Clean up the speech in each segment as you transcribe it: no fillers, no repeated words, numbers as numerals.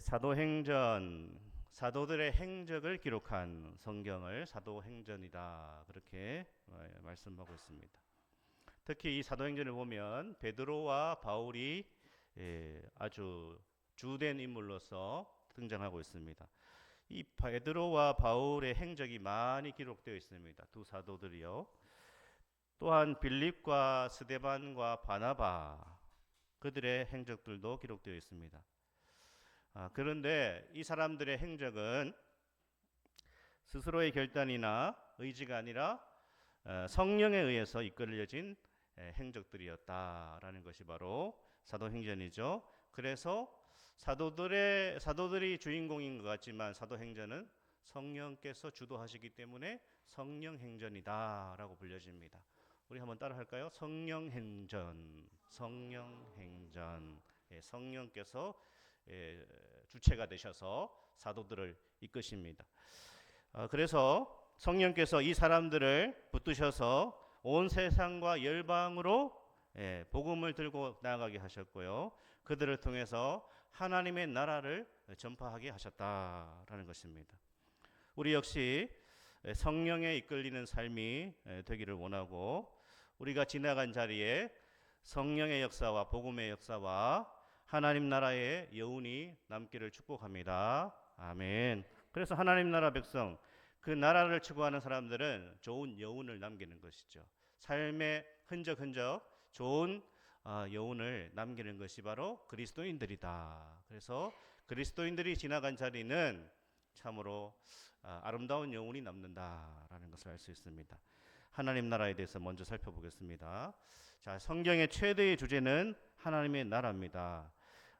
사도행전, 사도들의 행적을 기록한 성경을 사도행전이다, 그렇게 말씀하고 있습니다. 특히 이 사도행전을 보면 베드로와 바울이 아주 주된 인물로서 등장하고 있습니다. 이 베드로와 바울의 행적이 많이 기록되어 있습니다. 두 사도들이요. 또한 빌립과 스데반과 바나바, 그들의 행적들도 기록되어 있습니다. 그런데 이 사람들의 행적은 스스로의 결단이나 의지가 아니라 성령에 의해서 이끌려진 행적들이었다라는 것이 바로 사도행전이죠. 그래서 사도들이 주인공인 것 같지만 사도행전은 성령께서 주도하시기 때문에 성령행전이다라고 불려집니다. 우리 한번 따라할까요? 성령행전, 성령행전. 성령께서 주체가 되셔서 사도들을 이끄십니다. 그래서 성령께서 이 사람들을 붙드셔서 온 세상과 열방으로 복음을 들고 나아가게 하셨고요. 그들을 통해서 하나님의 나라를 전파하게 하셨다라는 것입니다. 우리 역시 성령에 이끌리는 삶이 되기를 원하고, 우리가 지나간 자리에 성령의 역사와 복음의 역사와 하나님 나라의 여운이 남기를 축복합니다. 아멘. 그래서 하나님 나라 백성, 그 나라를 추구하는 사람들은 좋은 여운을 남기는 것이죠. 삶의 흔적 좋은 여운을 남기는 것이 바로 그리스도인들이다. 그래서 그리스도인들이 지나간 자리는 참으로 아름다운 여운이 남는다라는 것을 알 수 있습니다. 하나님 나라에 대해서 먼저 살펴보겠습니다. 자, 성경의 최대의 주제는 하나님의 나라입니다.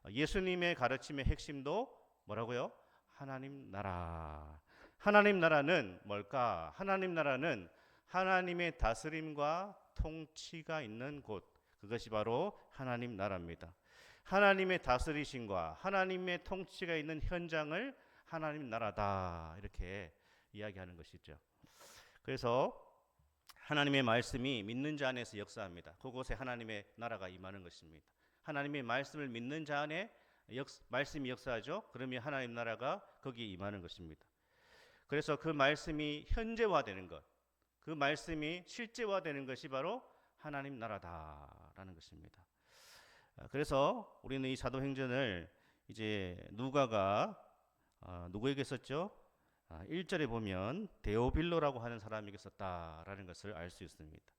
예수님의 가르침의 핵심도 뭐라고요? 하나님 나라. 하나님 나라는 뭘까? 하나님 나라는 하나님의 다스림과 통치가 있는 곳, 그것이 바로 하나님 나라입니다. 하나님의 다스리심과 하나님의 통치가 있는 현장을 하나님 나라다, 이렇게 이야기하는 것이죠. 그래서 하나님의 말씀이 믿는 자 안에서 역사합니다. 그곳에 하나님의 나라가 임하는 것입니다. 하나님의 말씀을 믿는 자 안에 말씀이 역사하죠. 그러면 하나님 나라가 거기에 임하는 것입니다. 그래서 그 말씀이 현재화되는 것, 그 말씀이 실제화되는 것이 바로 하나님 나라다라는 것입니다. 그래서 우리는 이 사도행전을 이제 누가가 누구에게 썼죠? 1절에 보면 데오빌로라고 하는 사람에게 썼다라는 것을 알 수 있습니다.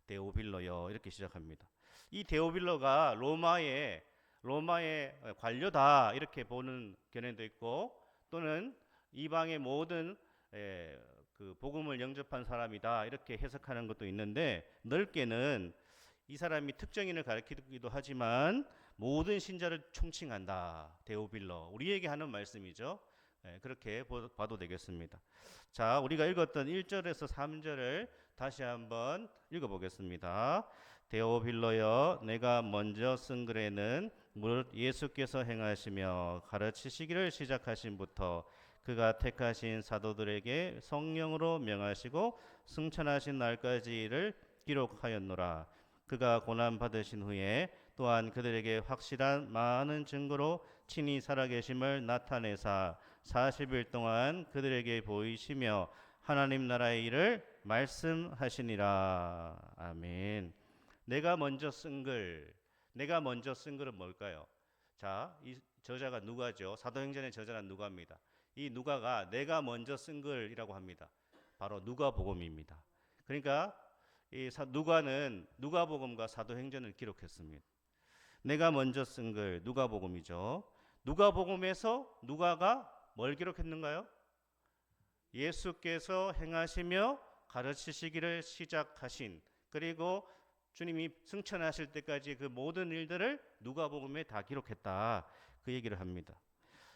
데오빌로요, 이렇게 시작합니다. 이 데오빌로가 로마의 관료다, 이렇게 보는 견해도 있고, 또는 이방의 모든 그 복음을 영접한 사람이다, 이렇게 해석하는 것도 있는데, 넓게는 이 사람이 특정인을 가리키기도 하지만 모든 신자를 총칭한다. 데오빌로, 우리에게 하는 말씀이죠. 그렇게 봐도 되겠습니다. 자, 우리가 읽었던 1절에서 3절을 다시 한번 읽어보겠습니다. 데오빌로여, 내가 먼저 쓴 글에는 무릇 예수께서 행하시며 가르치시기를 시작하신부터 그가 택하신 사도들에게 성령으로 명하시고 승천하신 날까지를 기록하였노라. 그가 고난 받으신 후에 또한 그들에게 확실한 많은 증거로 친히 살아계심을 나타내사 40일 동안 그들에게 보이시며 하나님 나라의 일을 말씀하시니라. 아멘. 내가 먼저 쓴 글은 뭘까요? 자, 이 저자가 누가죠? 사도행전의 저자는 누가입니다. 이 누가가 내가 먼저 쓴 글이라고 합니다. 바로 누가복음입니다. 그러니까 이 누가는 누가복음과 사도행전을 기록했습니다. 내가 먼저 쓴 글, 누가복음이죠. 누가복음에서 누가가 뭘 기록했는가요? 예수께서 행하시며 가르치시기를 시작하신, 그리고 주님이 승천하실 때까지 그 모든 일들을 누가복음에 다 기록했다, 그 얘기를 합니다.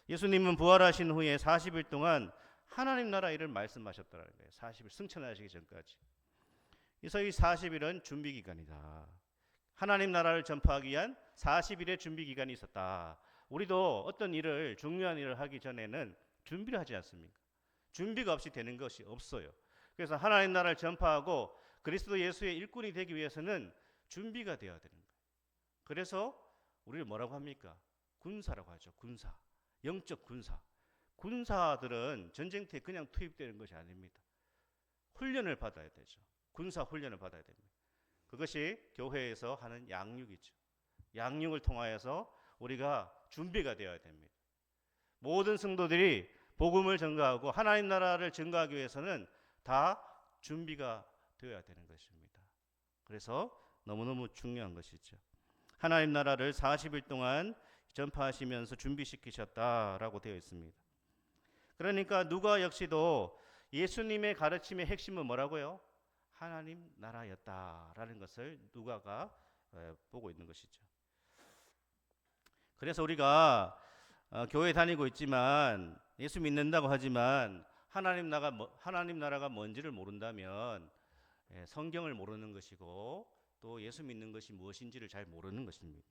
예수님은 부활하신 후에 40일 동안 하나님 나라 일을 말씀하셨다는 거예요. 40일 승천하시기 전까지. 그래서 이 40일은 준비 기간이다. 하나님 나라를 전파하기 위한 40일의 준비 기간이 있었다. 우리도 어떤 일을, 중요한 일을 하기 전에는 준비를 하지 않습니까? 준비가 없이 되는 것이 없어요. 그래서 하나님 나라를 전파하고 그리스도 예수의 일꾼이 되기 위해서는 준비가 되어야 되는 거예요. 그래서 우리를 뭐라고 합니까? 군사라고 하죠. 군사. 영적 군사. 군사들은 전쟁터에 그냥 투입되는 것이 아닙니다. 훈련을 받아야 되죠. 군사 훈련을 받아야 됩니다. 그것이 교회에서 하는 양육이죠. 양육을 통하여서 우리가 준비가 되어야 됩니다. 모든 성도들이 복음을 전가하고 하나님 나라를 전가하기 위해서는 다 준비가 되어야 되는 것입니다. 그래서 너무너무 중요한 것이죠. 하나님 나라를 40일 동안 전파하시면서 준비시키셨다라고 되어 있습니다. 그러니까 누가 역시도 예수님의 가르침의 핵심은 뭐라고요? 하나님 나라였다라는 것을 누가가 보고 있는 것이죠. 그래서 우리가 교회 다니고 있지만 예수 믿는다고 하지만 하나님 나라가 뭔지를 모른다면 성경을 모르는 것이고 또 예수 믿는 것이 무엇인지를 잘 모르는 것입니다.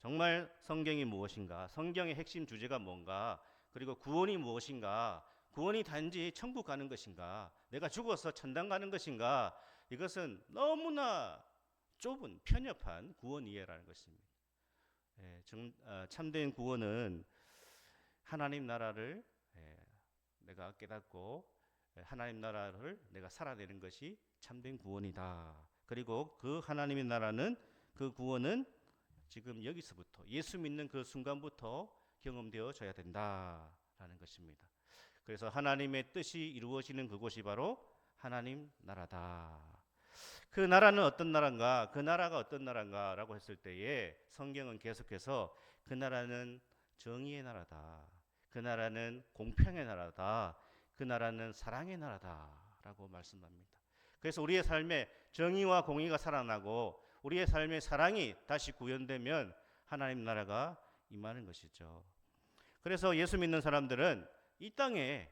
정말 성경이 무엇인가, 성경의 핵심 주제가 뭔가, 그리고 구원이 무엇인가, 구원이 단지 천국 가는 것인가, 내가 죽어서 천당 가는 것인가, 이것은 너무나 좁은 편협한 구원 이해라는 것입니다. 참된 구원은 하나님 나라를 내가 깨닫고 하나님 나라를 내가 살아내는 것이 참된 구원이다. 그리고 그 하나님의 나라는, 그 구원은 지금 여기서부터 예수 믿는 그 순간부터 경험되어져야 된다라는 것입니다. 그래서 하나님의 뜻이 이루어지는 그곳이 바로 하나님 나라다. 그 나라는 어떤 나라인가? 그 나라가 어떤 나라인가라고 했을 때에 성경은 계속해서 그 나라는 정의의 나라다. 그 나라는 공평의 나라다. 그 나라는 사랑의 나라다라고 말씀합니다. 그래서 우리의 삶에 정의와 공의가 살아나고 우리의 삶에 사랑이 다시 구현되면 하나님 나라가 임하는 것이죠. 그래서 예수 믿는 사람들은 이 땅에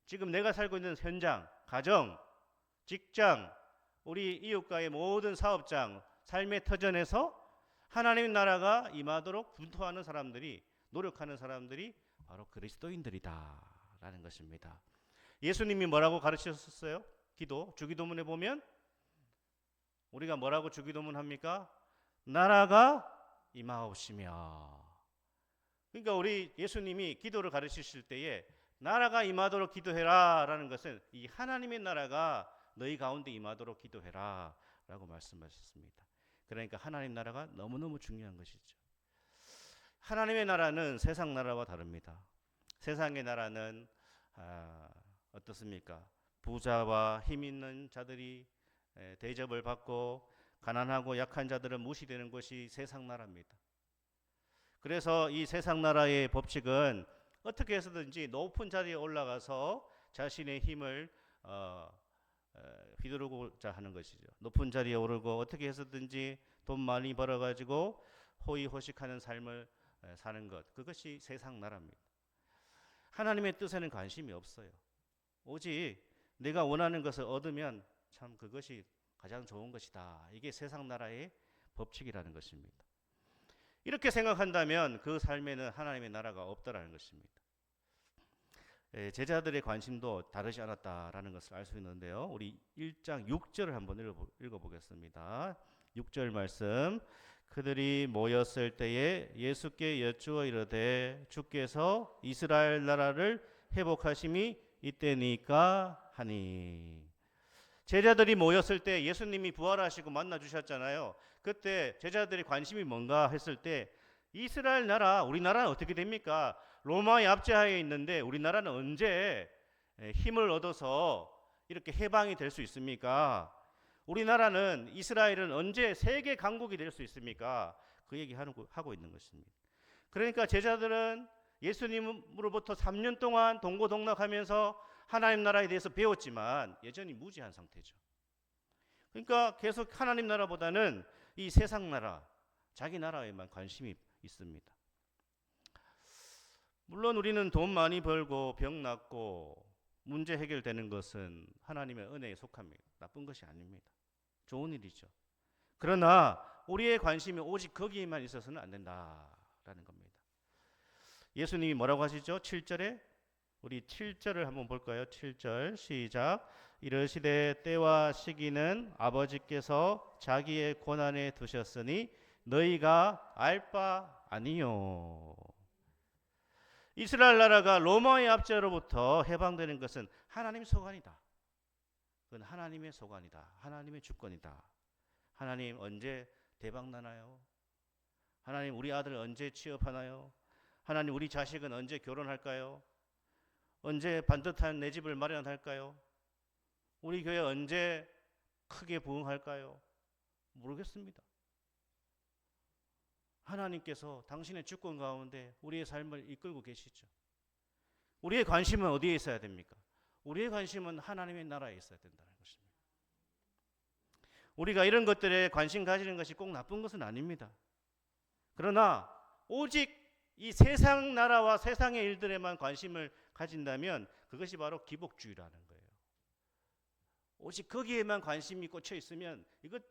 지금 내가 살고 있는 현장, 가정, 직장, 우리 이웃과의 모든 사업장, 삶의 터전에서 하나님 나라가 임하도록 분투하는 사람들이, 노력하는 사람들이 바로 그리스도인들이다라는 것입니다. 예수님이 뭐라고 가르치셨어요? 주기도문에 보면 우리가 뭐라고 주기도문 합니까? 나라가 임하옵시며. 그러니까 우리 예수님이 기도를 가르치실 때에 나라가 임하도록 기도해라 라는 것은 이 하나님의 나라가 너희 가운데 임하도록 기도해라 라고 말씀하셨습니다. 그러니까 하나님 나라가 너무너무 중요한 것이죠. 하나님의 나라는 세상 나라와 다릅니다. 세상의 나라는 어떻습니까? 부자와 힘 있는 자들이 대접을 받고 가난하고 약한 자들은 무시되는 것이 세상 나라입니다. 그래서 이 세상 나라의 법칙은 어떻게 해서든지 높은 자리에 올라가서 자신의 힘을 휘두르고자 하는 것이죠. 높은 자리에 오르고 어떻게 해서든지 돈 많이 벌어가지고 호의호식하는 삶을 사는 것, 그것이 세상 나라입니다. 하나님의 뜻에는 관심이 없어요. 오직 내가 원하는 것을 얻으면 참 그것이 가장 좋은 것이다. 이게 세상 나라의 법칙이라는 것입니다. 이렇게 생각한다면 그 삶에는 하나님의 나라가 없다라는 것입니다. 제자들의 관심도 다르지 않았다라는 것을 알 수 있는데요. 우리 1장 6절을 한번 읽어보겠습니다. 6절 말씀. 그들이 모였을 때에 예수께 여쭈어 이르되 주께서 이스라엘 나라를 회복하심이 이때니까 하니. 제자들이 모였을 때 예수님이 부활하시고 만나 주셨잖아요. 그때 제자들의 관심이 뭔가 했을 때 이스라엘 나라, 우리나라는 어떻게 됩니까? 로마의 압제하에 있는데 우리나라는 언제 힘을 얻어서 이렇게 해방이 될 수 있습니까? 우리나라는, 이스라엘은 언제 세계 강국이 될 수 있습니까? 그 얘기하고 있는 것입니다. 그러니까 제자들은 예수님으로부터 3년 동안 동고동락하면서 하나님 나라에 대해서 배웠지만 여전히 무지한 상태죠. 그러니까 계속 하나님 나라보다는 이 세상 나라, 자기 나라에만 관심이 있습니다. 물론 우리는 돈 많이 벌고 병 낫고 문제 해결되는 것은 하나님의 은혜에 속합니다. 나쁜 것이 아닙니다. 좋은 일이죠. 그러나 우리의 관심이 오직 거기에만 있어서는 안 된다라는 겁니다. 예수님이 뭐라고 하시죠? 7절에 우리 7절을 한번 볼까요? 7절 시작. 이르시되 때와 시기는 아버지께서 자기의 권한에 두셨으니 너희가 알 바 아니요. 이스라엘 나라가 로마의 압제로부터 해방되는 것은 하나님의 소관이다. 그건 하나님의 소관이다. 하나님의 주권이다. 하나님 언제 대박 나나요? 하나님 우리 아들 언제 취업하나요? 하나님 우리 자식은 언제 결혼할까요? 언제 반듯한 내 집을 마련할까요? 우리 교회 언제 크게 부흥할까요? 모르겠습니다. 하나님께서 당신의 주권 가운데 우리의 삶을 이끌고 계시죠. 우리의 관심은 어디에 있어야 됩니까? 우리의 관심은 하나님의 나라에 있어야 된다는 것입니다. 우리가 이런 것들에 관심 가지는 것이 꼭 나쁜 것은 아닙니다. 그러나 오직 이 세상 나라와 세상의 일들에만 관심을 가진다면 그것이 바로 기복주의라는 거예요. 오직 거기에만 관심이 꽂혀 있으면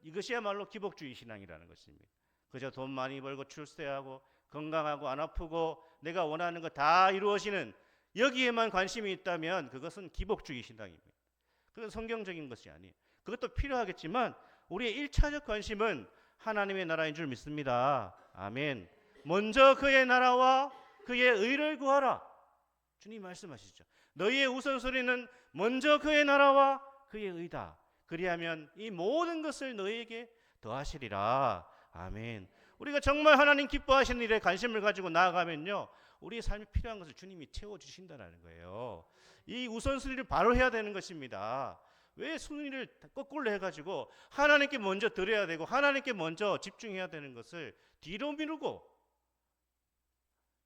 이것이야말로 기복주의 신앙이라는 것입니다. 그저 돈 많이 벌고 출세하고 건강하고 안 아프고 내가 원하는 거 다 이루어지는 여기에만 관심이 있다면 그것은 기복주의 신앙입니다. 그건 성경적인 것이 아니에요. 그것도 필요하겠지만 우리의 1차적 관심은 하나님의 나라인 줄 믿습니다. 아멘. 먼저 그의 나라와 그의 의를 구하라. 주님 말씀하시죠. 너희의 우선순위는 먼저 그의 나라와 그의 의다. 그리하면 이 모든 것을 너희에게 더하시리라. 아멘. 우리가 정말 하나님 기뻐하시는 일에 관심을 가지고 나아가면요, 우리의 삶에 필요한 것을 주님이 채워주신다는 거예요. 이 우선순위를 바로 해야 되는 것입니다. 왜 순위를 거꾸로 해가지고 하나님께 먼저 드려야 되고 하나님께 먼저 집중해야 되는 것을 뒤로 미루고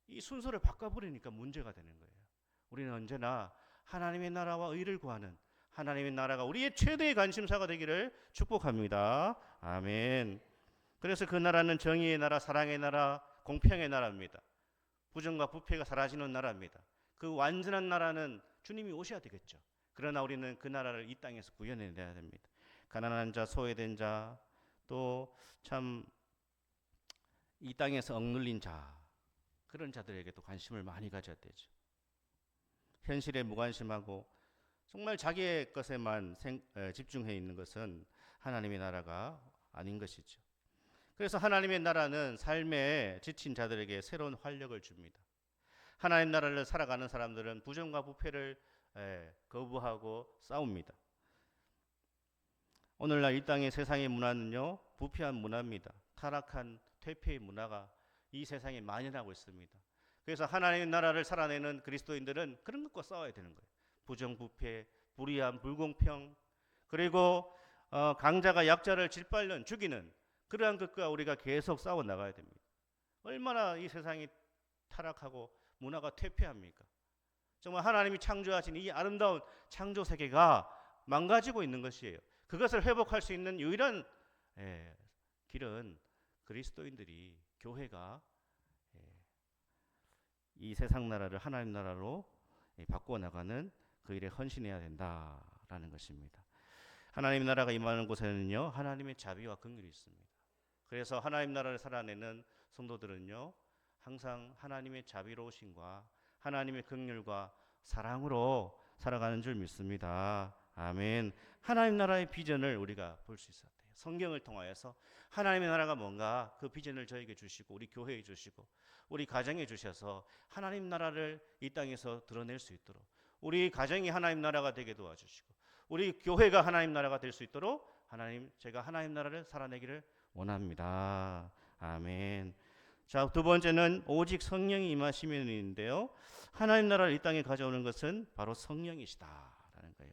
이 순서를 바꿔버리니까 문제가 되는 거예요. 우리는 언제나 하나님의 나라와 의를 구하는 하나님의 나라가 우리의 최대의 관심사가 되기를 축복합니다. 아멘. 그래서 그 나라는 정의의 나라, 사랑의 나라, 공평의 나라입니다. 부정과 부패가 사라지는 나라입니다. 그 완전한 나라는 주님이 오셔야 되겠죠. 그러나 우리는 그 나라를 이 땅에서 구현해내야 됩니다. 가난한 자, 소외된 자, 또 참 이 땅에서 억눌린 자, 그런 자들에게도 관심을 많이 가져야 되죠. 현실에 무관심하고 정말 자기의 것에만 집중해 있는 것은 하나님의 나라가 아닌 것이죠. 그래서 하나님의 나라는 삶에 지친 자들에게 새로운 활력을 줍니다. 하나님 나라를 살아가는 사람들은 부정과 부패를 거부하고 싸웁니다. 오늘날 이 땅의 세상의 문화는요, 부패한 문화입니다. 타락한 퇴폐의 문화가 이 세상에 만연하고 있습니다. 그래서 하나님의 나라를 살아내는 그리스도인들은 그런 것과 싸워야 되는 거예요. 부정부패, 불의함, 불공평, 그리고 강자가 약자를 짓밟는 죽이는 그러한 것과 우리가 계속 싸워 나가야 됩니다. 얼마나 이 세상이 타락하고 문화가 퇴폐합니까? 정말 하나님이 창조하신 이 아름다운 창조 세계가 망가지고 있는 것이에요. 그것을 회복할 수 있는 유일한 길은 그리스도인들이, 교회가 이 세상 나라를 하나님 나라로 바꾸어 나가는 그 일에 헌신해야 된다라는 것입니다. 하나님 나라가 임하는 곳에는요, 하나님의 자비와 긍휼이 있습니다. 그래서 하나님 나라를 살아내는 성도들은요, 항상 하나님의 자비로우심과 하나님의 긍휼과 사랑으로 살아가는 줄 믿습니다. 아멘. 하나님 나라의 비전을 우리가 볼 수 있어야 돼요. 성경을 통하여서 하나님의 나라가 뭔가 그 비전을 저에게 주시고 우리 교회에 주시고 우리 가정에 주셔서 하나님 나라를 이 땅에서 드러낼 수 있도록 우리 가정이 하나님 나라가 되게 도와주시고 우리 교회가 하나님 나라가 될 수 있도록 제가 하나님 나라를 살아내기를 원합니다. 아멘. 자, 두 번째는 오직 성령이 임하시면인데요. 하나님 나라를 이 땅에 가져오는 것은 바로 성령이시다라는 거예요.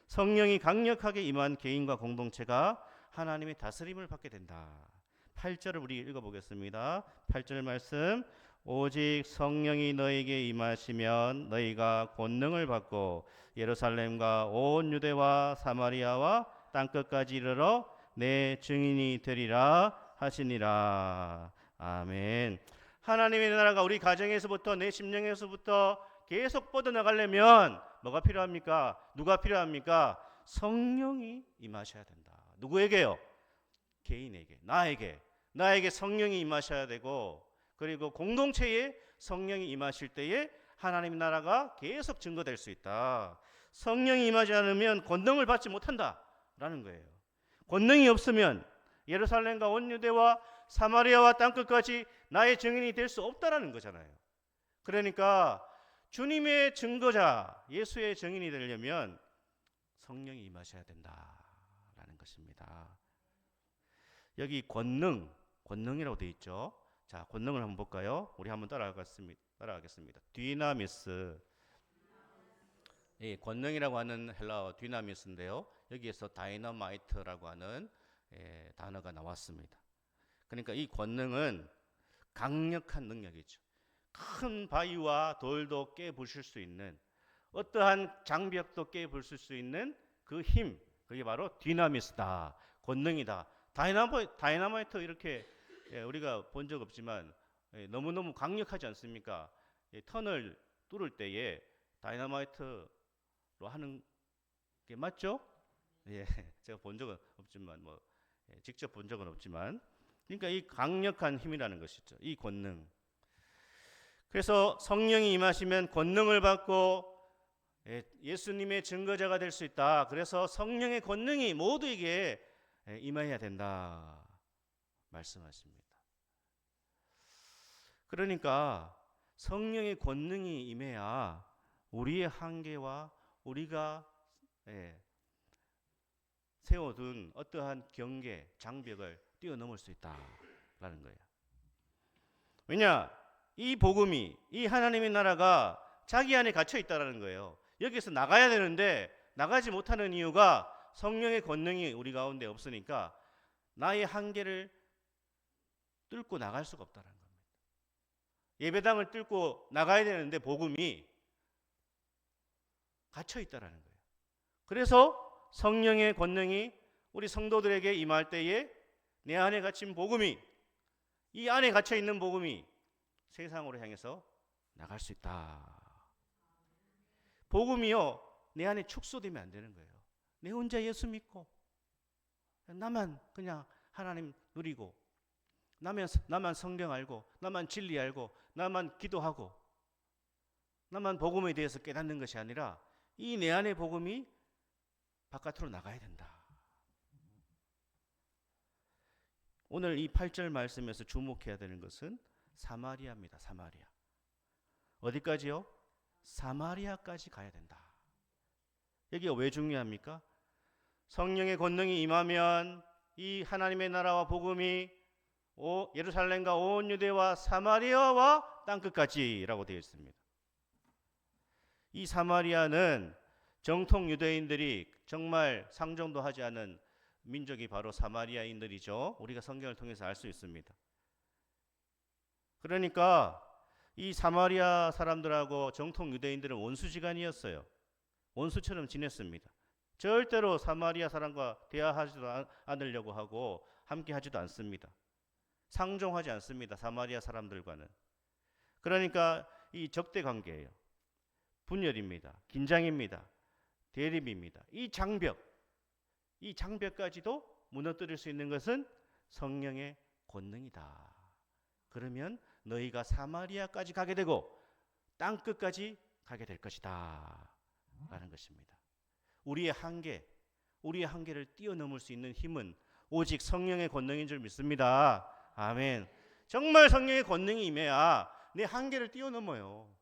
성령이 강력하게 임한 개인과 공동체가 하나님의 다스림을 받게 된다. 8절을 우리 읽어보겠습니다. 8절 말씀. 오직 성령이 너에게 임하시면 너희가 권능을 받고 예루살렘과 온 유대와 사마리아와 땅끝까지 이르러 내 증인이 되리라 하시니라. 아멘. 하나님의 나라가 우리 가정에서부터 내 심령에서부터 계속 뻗어나가려면 뭐가 필요합니까? 누가 필요합니까? 성령이 임하셔야 된다. 누구에게요? 개인에게, 나에게 성령이 임하셔야 되고, 그리고 공동체에 성령이 임하실 때에 하나님의 나라가 계속 증거될 수 있다. 성령이 임하지 않으면 권능을 받지 못한다라는 거예요. 권능이 없으면 예루살렘과 온 유대와 사마리아와 땅끝까지 나의 증인이 될 수 없다라는 거잖아요. 그러니까 주님의 증거자, 예수의 증인이 되려면 성령이 임하셔야 된다라는 것입니다. 여기 권능이라고 되어 있죠. 자, 권능을 한번 볼까요? 우리 한번 따라가겠습니다. 디나미스. 예, 권능이라고 하는 헬라어 디나미스인데요. 여기에서 다이너마이트라고 하는 단어가 나왔습니다. 그러니까 이 권능은 강력한 능력이죠. 큰 바위와 돌도 깨부술 수 있는, 어떠한 장벽도 깨부술 수 있는 그 힘, 그게 바로 디나미스다, 권능이다. 다이너마이트 이렇게 우리가 본 적 없지만 너무너무 강력하지 않습니까? 턴을 뚫을 때에 다이너마이트로 하는 게 맞죠? 예, 제가 본 적은 없지만 직접 본 적은 없지만, 그러니까 이 강력한 힘이라는 것이죠. 이 권능. 그래서 성령이 임하시면 권능을 받고 예수님의 증거자가 될 수 있다. 그래서 성령의 권능이 모두에게 임해야 된다 말씀하십니다. 그러니까 성령의 권능이 임해야 우리의 한계와 우리가 세워둔 어떠한 경계, 장벽을 뛰어넘을 수 있다라는 거예요. 왜냐? 이 복음이, 이 하나님의 나라가 자기 안에 갇혀 있다라는 거예요. 여기서 나가야 되는데 나가지 못하는 이유가 성령의 권능이 우리 가운데 없으니까 나의 한계를 뚫고 나갈 수가 없다는 겁니다. 예배당을 뚫고 나가야 되는데 복음이 갇혀 있다라는 거예요. 그래서 성령의 권능이 우리 성도들에게 임할 때에 내 안에 갇힌 복음이, 이 안에 갇혀 있는 복음이 세상으로 향해서 나갈 수 있다. 복음이요, 내 안에 축소되면 안 되는 거예요. 내 혼자 예수 믿고 나만 그냥 하나님 누리고 나만 성경 알고 나만 진리 알고 나만 기도하고 나만 복음에 대해서 깨닫는 것이 아니라 이 내 안의 복음이 바깥으로 나가야 된다. 오늘 이 8절 말씀에서 주목해야 되는 것은 사마리아입니다. 사마리아. 어디까지요? 사마리아까지 가야 된다. 여기가 왜 중요합니까? 성령의 권능이 임하면 이 하나님의 나라와 복음이 예루살렘과 온 유대와 사마리아와 땅끝까지라고 되어 있습니다. 이 사마리아는 정통 유대인들이 정말 상종도 하지 않은 민족이 바로 사마리아인들이죠. 우리가 성경을 통해서 알 수 있습니다. 그러니까 이 사마리아 사람들하고 정통 유대인들은 원수지간이었어요. 원수처럼 지냈습니다. 절대로 사마리아 사람과 대화하지도 않으려고 하고 함께 하지도 않습니다. 상종하지 않습니다. 사마리아 사람들과는. 그러니까 이 적대 관계예요. 분열입니다. 긴장입니다. 대립입니다. 이 장벽까지도 무너뜨릴 수 있는 것은 성령의 권능이다. 그러면 너희가 사마리아까지 가게 되고 땅끝까지 가게 될 것이다 라는 것입니다. 우리의 한계를 뛰어넘을 수 있는 힘은 오직 성령의 권능인 줄 믿습니다. 아멘. 정말 성령의 권능이 임해야 내 한계를 뛰어넘어요.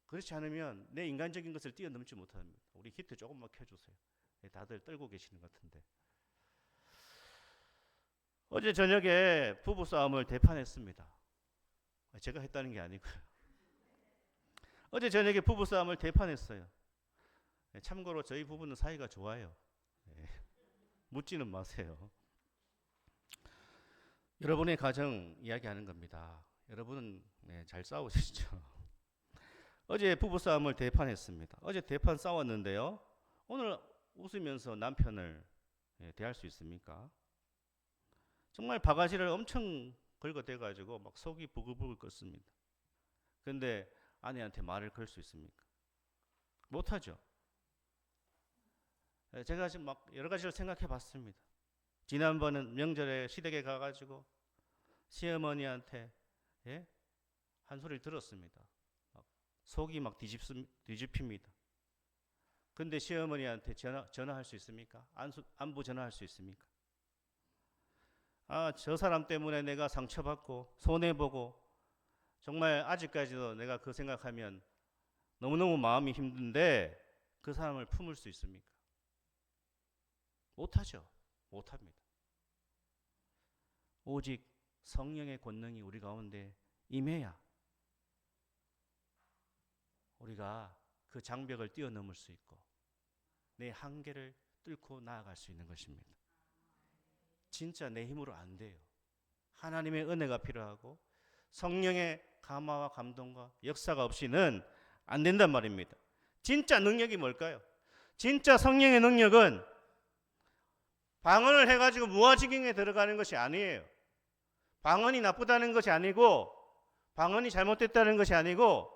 그렇지 않으면 내 인간적인 것을 뛰어넘지 못합니다. 우리 히트 조금만 켜주세요. 다들 떨고 계시는 것 같은데. 어제 저녁에 부부싸움을 대판했습니다. 제가 했다는 게 아니고요. 어제 저녁에 부부싸움을 대판했어요. 참고로 저희 부부는 사이가 좋아요. 묻지는 마세요. 여러분의 가정 이야기하는 겁니다. 여러분은 잘 싸우시죠. 어제 부부싸움을 대판했습니다. 어제 대판 싸웠는데요. 오늘 웃으면서 남편을 대할 수 있습니까? 정말 바가지를 엄청 긁어대가지고 막 속이 부글부글 끓습니다. 그런데 아내한테 말을 걸 수 있습니까? 못하죠. 제가 지금 막 여러 가지를 생각해 봤습니다. 지난번은 명절에 시댁에 가가지고 시어머니한테 한 소리를 들었습니다. 속이 막 뒤집힙니다. 근데 시어머니한테 전화할 수 있습니까? 안부 전화할 수 있습니까? 저 사람 때문에 내가 상처받고 손해보고 정말 아직까지도 내가 그 생각하면 너무너무 마음이 힘든데 그 사람을 품을 수 있습니까? 못하죠. 못합니다. 오직 성령의 권능이 우리 가운데 임해야 우리가 그 장벽을 뛰어넘을 수 있고 내 한계를 뚫고 나아갈 수 있는 것입니다. 진짜 내 힘으로 안 돼요. 하나님의 은혜가 필요하고 성령의 감화와 감동과 역사가 없이는 안 된단 말입니다. 진짜 능력이 뭘까요? 진짜 성령의 능력은 방언을 해가지고 무아지경에 들어가는 것이 아니에요. 방언이 나쁘다는 것이 아니고 방언이 잘못됐다는 것이 아니고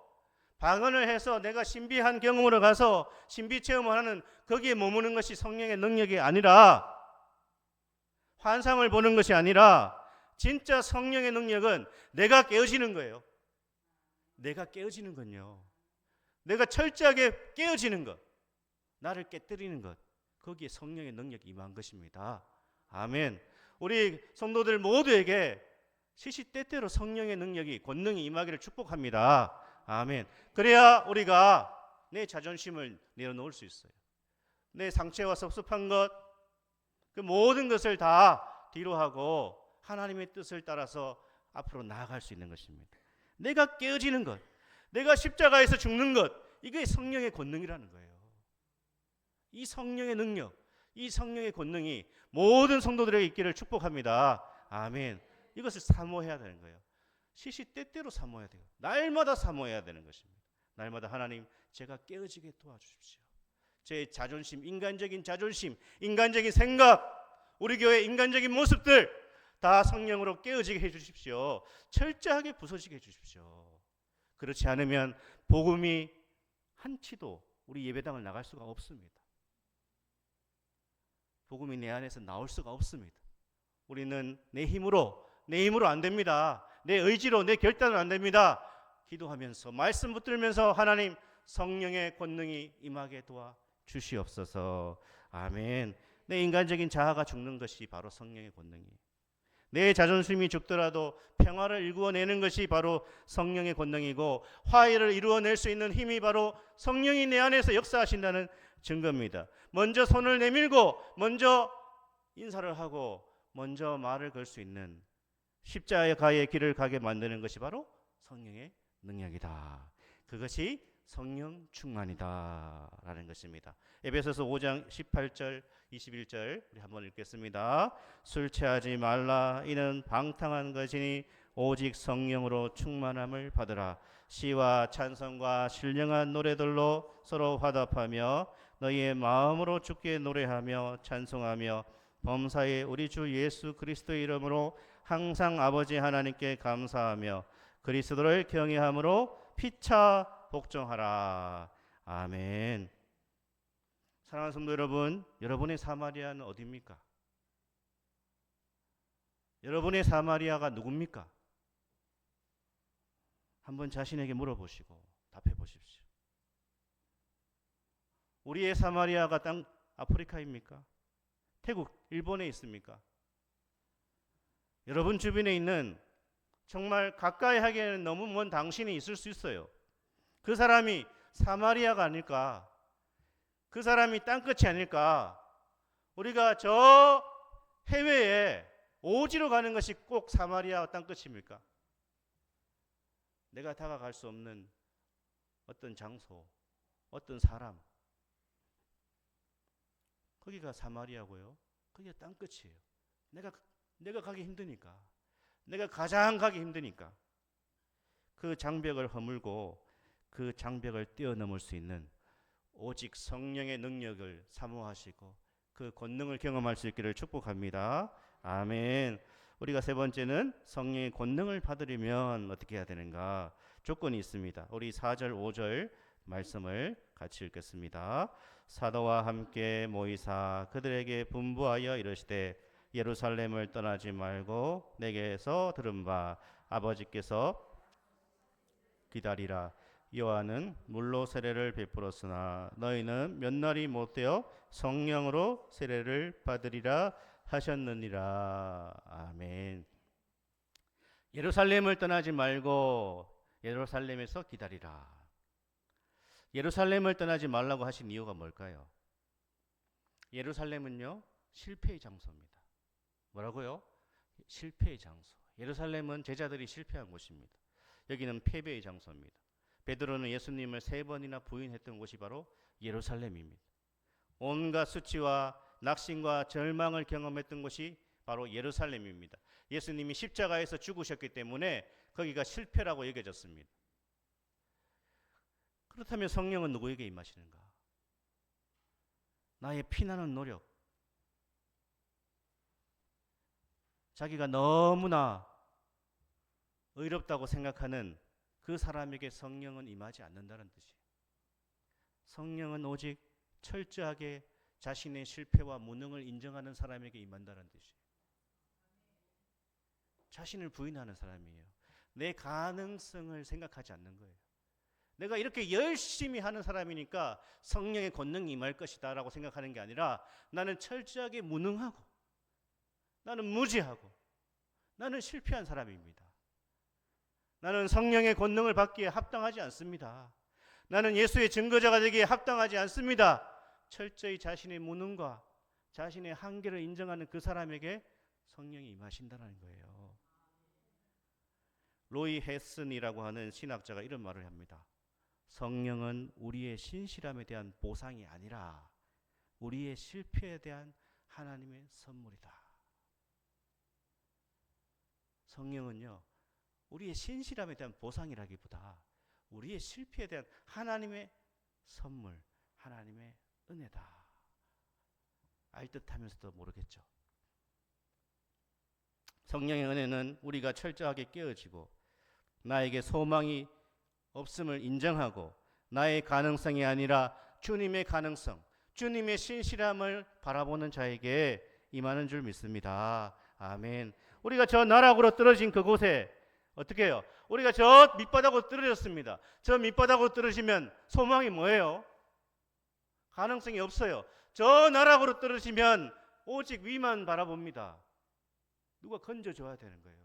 방언을 해서 내가 신비한 경험으로 가서 신비 체험을 하는 거기에 머무는 것이 성령의 능력이 아니라 환상을 보는 것이 아니라 진짜 성령의 능력은 내가 깨어지는 거예요. 내가 깨어지는 건요. 내가 철저하게 깨어지는 것, 나를 깨뜨리는 것, 거기에 성령의 능력이 임한 것입니다. 아멘. 우리 성도들 모두에게 시시때때로 성령의 능력이 권능이 임하기를 축복합니다. 아멘. 그래야 우리가 내 자존심을 내려놓을 수 있어요. 내 상처와 섭섭한 것, 그 모든 것을 다 뒤로 하고 하나님의 뜻을 따라서 앞으로 나아갈 수 있는 것입니다. 내가 깨어지는 것, 내가 십자가에서 죽는 것, 이게 성령의 권능이라는 거예요. 이 성령의 능력, 이 성령의 권능이 모든 성도들에게 있기를 축복합니다. 아멘. 이것을 사모해야 되는 거예요. 시시때때로 사모해야 돼요. 날마다 사모해야 되는 것입니다. 날마다 하나님, 제가 깨어지게 도와주십시오. 제 자존심, 인간적인 자존심, 인간적인 생각, 우리 교회 인간적인 모습들 다 성령으로 깨어지게 해주십시오. 철저하게 부서지게 해주십시오. 그렇지 않으면 복음이 한치도 우리 예배당을 나갈 수가 없습니다. 복음이 내 안에서 나올 수가 없습니다. 우리는 내 힘으로 안 됩니다. 내 의지로, 내 결단은 안 됩니다. 기도하면서 말씀 붙들면서 하나님 성령의 권능이 임하게 도와 주시옵소서. 아멘. 내 인간적인 자아가 죽는 것이 바로 성령의 권능이에요. 내 자존심이 죽더라도 평화를 이루어내는 것이 바로 성령의 권능이고 화해를 이루어낼 수 있는 힘이 바로 성령이 내 안에서 역사하신다는 증거입니다. 먼저 손을 내밀고 먼저 인사를 하고 먼저 말을 걸 수 있는 십자가의 길을 가게 만드는 것이 바로 성령의 능력이다. 그것이 성령 충만이다 라는 것입니다. 에베소서 5장 18절 21절 우리 한번 읽겠습니다. 술 취하지 말라. 이는 방탕한 것이니 오직 성령으로 충만함을 받으라. 시와 찬송과 신령한 노래들로 서로 화답하며 너희의 마음으로 주께 노래하며 찬송하며 범사에 우리 주 예수 그리스도의 이름으로 항상 아버지 하나님께 감사하며 그리스도를 경외함으로 피차 복종하라. 아멘. 사랑하는 성도 여러분, 여러분의 사마리아는 어디입니까? 여러분의 사마리아가 누굽니까? 한번 자신에게 물어보시고 답해 보십시오. 우리의 사마리아가 땅 아프리카입니까? 태국, 일본에 있습니까? 여러분 주변에 있는 정말 가까이 하기에는 너무 먼 당신이 있을 수 있어요. 그 사람이 사마리아가 아닐까? 그 사람이 땅끝이 아닐까? 우리가 저 해외에 오지로 가는 것이 꼭 사마리아 땅끝입니까? 내가 다가갈 수 없는 어떤 장소, 어떤 사람, 거기가 사마리아고요. 거기가 땅끝이에요. 내가 가기 힘드니까, 내가 가장 가기 힘드니까 그 장벽을 허물고 그 장벽을 뛰어넘을 수 있는 오직 성령의 능력을 사모하시고 그 권능을 경험할 수 있기를 축복합니다. 아멘. 우리가 세 번째는 성령의 권능을 받으려면 어떻게 해야 되는가? 조건이 있습니다. 우리 4절 5절 말씀을 같이 읽겠습니다. 사도와 함께 모이사 그들에게 분부하여 이르시되 예루살렘을 떠나지 말고 내게서 들은 바 아버지께서 기다리라. 요한은 물로 세례를 베풀었으나 너희는 몇 날이 못되어 성령으로 세례를 받으리라 하셨느니라. 아멘. 예루살렘을 떠나지 말고 예루살렘에서 기다리라. 예루살렘을 떠나지 말라고 하신 이유가 뭘까요? 예루살렘은요, 실패의 장소입니다. 뭐라고요? 실패의 장소. 예루살렘은 제자들이 실패한 곳입니다. 여기는 패배의 장소입니다. 베드로는 예수님을 3번이나 부인했던 곳이 바로 예루살렘입니다. 온갖 수치와 낙심과 절망을 경험했던 곳이 바로 예루살렘입니다. 예수님이 십자가에서 죽으셨기 때문에 거기가 실패라고 여겨졌습니다. 그렇다면 성령은 누구에게 임하시는가? 나의 피나는 노력, 자기가 너무나 의롭다고 생각하는 그 사람에게 성령은 임하지 않는다는 뜻이에요. 성령은 오직 철저하게 자신의 실패와 무능을 인정하는 사람에게 임한다는 뜻이에요. 자신을 부인하는 사람이에요. 내 가능성을 생각하지 않는 거예요. 내가 이렇게 열심히 하는 사람이니까 성령의 권능이 임할 것이다 라고 생각하는 게 아니라 나는 철저하게 무능하고 나는 무지하고 나는 실패한 사람입니다. 나는 성령의 권능을 받기에 합당하지 않습니다. 나는 예수의 증거자가 되기에 합당하지 않습니다. 철저히 자신의 무능과 자신의 한계를 인정하는 그 사람에게 성령이 임하신다는 거예요. 로이 헤슨이라고 하는 신학자가 이런 말을 합니다. 성령은 우리의 신실함에 대한 보상이 아니라 우리의 실패에 대한 하나님의 선물이다. 성령은요, 우리의 신실함에 대한 보상이라기보다 우리의 실패에 대한 하나님의 선물, 하나님의 은혜다. 알듯하면서도 모르겠죠. 성령의 은혜는 우리가 철저하게 깨어지고 나에게 소망이 없음을 인정하고 나의 가능성이 아니라 주님의 가능성, 주님의 신실함을 바라보는 자에게 임하는 줄 믿습니다. 아멘. 우리가 저 나락으로 떨어진 그곳에 어떻게 해요? 우리가 저 밑바닥으로 떨어졌습니다. 저 밑바닥으로 떨어지면 소망이 뭐예요? 가능성이 없어요. 저 나락으로 떨어지면 오직 위만 바라봅니다. 누가 건져줘야 되는 거예요.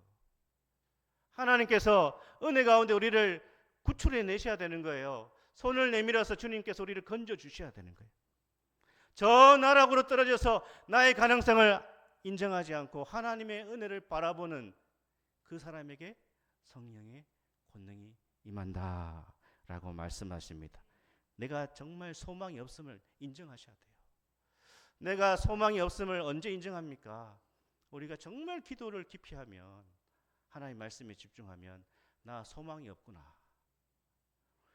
하나님께서 은혜 가운데 우리를 구출해 내셔야 되는 거예요. 손을 내밀어서 주님께서 우리를 건져주셔야 되는 거예요. 저 나락으로 떨어져서 나의 가능성을 인정하지 않고 하나님의 은혜를 바라보는 그 사람에게 성령의 권능이 임한다라고 말씀하십니다. 내가 정말 소망이 없음을 인정하셔야 돼요. 내가 소망이 없음을 언제 인정합니까? 우리가 정말 기도를 깊이 하면, 하나님 말씀에 집중하면 나 소망이 없구나.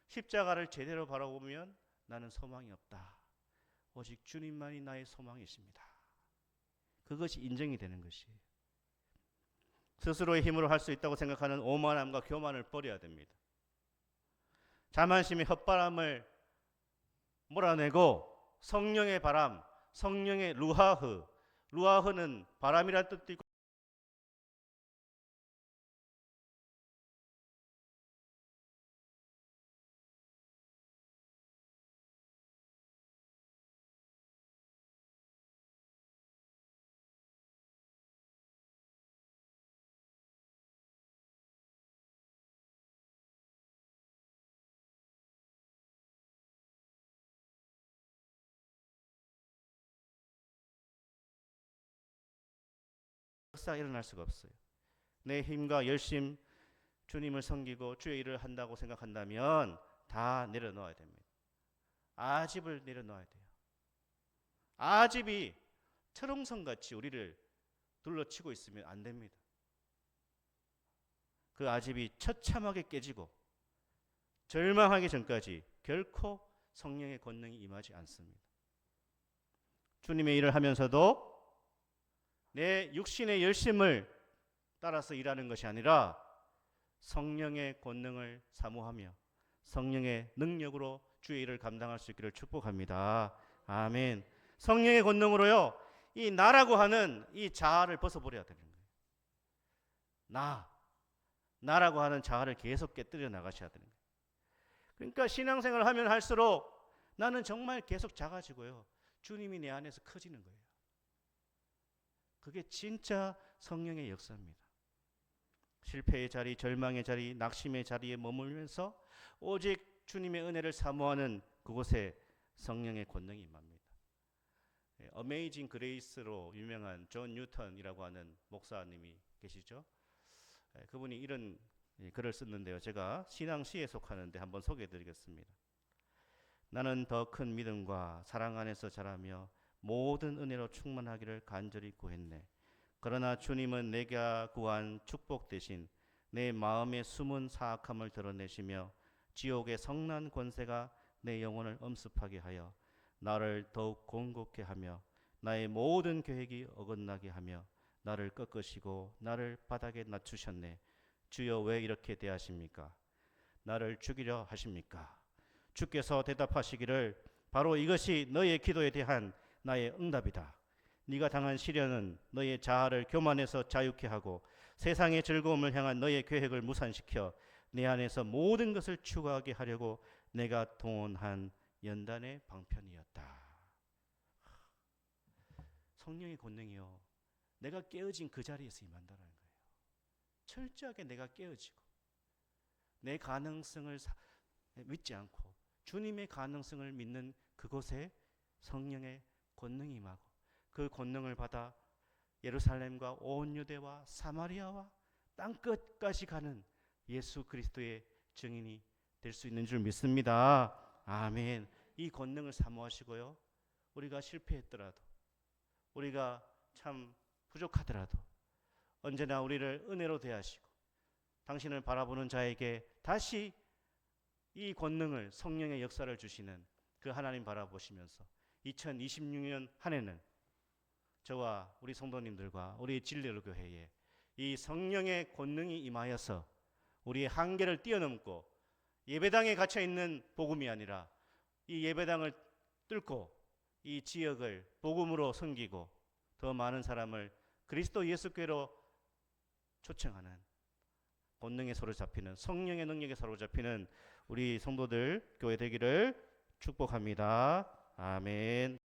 십자가를 제대로 바라보면 나는 소망이 없다. 오직 주님만이 나의 소망이십니다. 그것이 인정이 되는 것이에요. 스스로의 힘으로 할 수 있다고 생각하는 오만함과 교만을 버려야 됩니다. 자만심의 헛바람을 몰아내고 성령의 바람, 성령의 루하흐, 루하흐는 바람이란 뜻도 있고 역사가 일어날 수가 없어요. 내 힘과 열심 주님을 섬기고 주의 일을 한다고 생각한다면 다 내려놓아야 됩니다. 아집을 내려놓아야 돼요. 아집이 철옹성같이 우리를 둘러치고 있으면 안 됩니다. 그 아집이 처참하게 깨지고 절망하기 전까지 결코 성령의 권능이 임하지 않습니다. 주님의 일을 하면서도 내 육신의 열심을 따라서 일하는 것이 아니라 성령의 권능을 사모하며 성령의 능력으로 주의 일을 감당할 수 있기를 축복합니다. 아멘. 성령의 권능으로요, 이 나라고 하는 이 자아를 벗어버려야 되는 거예요. 나라고 하는 자아를 계속 깨뜨려 나가셔야 되는 거예요. 그러니까 신앙생활을 하면 할수록 나는 정말 계속 작아지고요, 주님이 내 안에서 커지는 거예요. 그게 진짜 성령의 역사입니다. 실패의 자리, 절망의 자리, 낙심의 자리에 머물면서 오직 주님의 은혜를 사모하는 그곳에 성령의 권능이 임합니다. 어메이징 그레이스로 유명한 존 뉴턴이라고 하는 목사님이 계시죠. 그분이 이런 글을 썼는데요. 제가 신앙시에 속하는데 한번 소개해 드리겠습니다. 나는 더 큰 믿음과 사랑 안에서 자라며 모든 은혜로 충만하기를 간절히 구했네. 그러나 주님은 내가 구한 축복 대신 내 마음의 숨은 사악함을 드러내시며 지옥의 성난 권세가 내 영혼을 엄습하게 하여 나를 더욱 공곡케 하며 나의 모든 계획이 어긋나게 하며 나를 꺾으시고 나를 바닥에 낮추셨네. 주여 왜 이렇게 대하십니까? 나를 죽이려 하십니까? 주께서 대답하시기를 바로 이것이 너의 기도에 대한 나의 응답이다. 네가 당한 시련은 너의 자아를 교만해서 자유케 하고 세상의 즐거움을 향한 너의 계획을 무산시켜 내 안에서 모든 것을 추구하게 하려고 내가 동원한 연단의 방편이었다. 성령의 권능이요, 내가 깨어진 그 자리에서 임한다는 거예요. 철저하게 내가 깨어지고 내 가능성을 믿지 않고 주님의 가능성을 믿는 그곳에 성령의 권능이 임하고 그 권능을 받아 예루살렘과 온 유대와 사마리아와 땅끝까지 가는 예수 그리스도의 증인이 될 수 있는 줄 믿습니다. 아멘. 이 권능을 사모하시고요, 우리가 실패했더라도, 우리가 참 부족하더라도 언제나 우리를 은혜로 대하시고 당신을 바라보는 자에게 다시 이 권능을, 성령의 역사를 주시는 그 하나님 바라보시면서 2026년 한 해는 저와 우리 성도님들과 우리 진리교회에 이 성령의 권능이 임하여서 우리의 한계를 뛰어넘고 예배당에 갇혀있는 복음이 아니라 이 예배당을 뚫고 이 지역을 복음으로 섬기고 더 많은 사람을 그리스도 예수께로 초청하는, 권능에 사로잡히는, 성령의 능력에 사로잡히는 우리 성도들 교회 되기를 축복합니다. 아멘.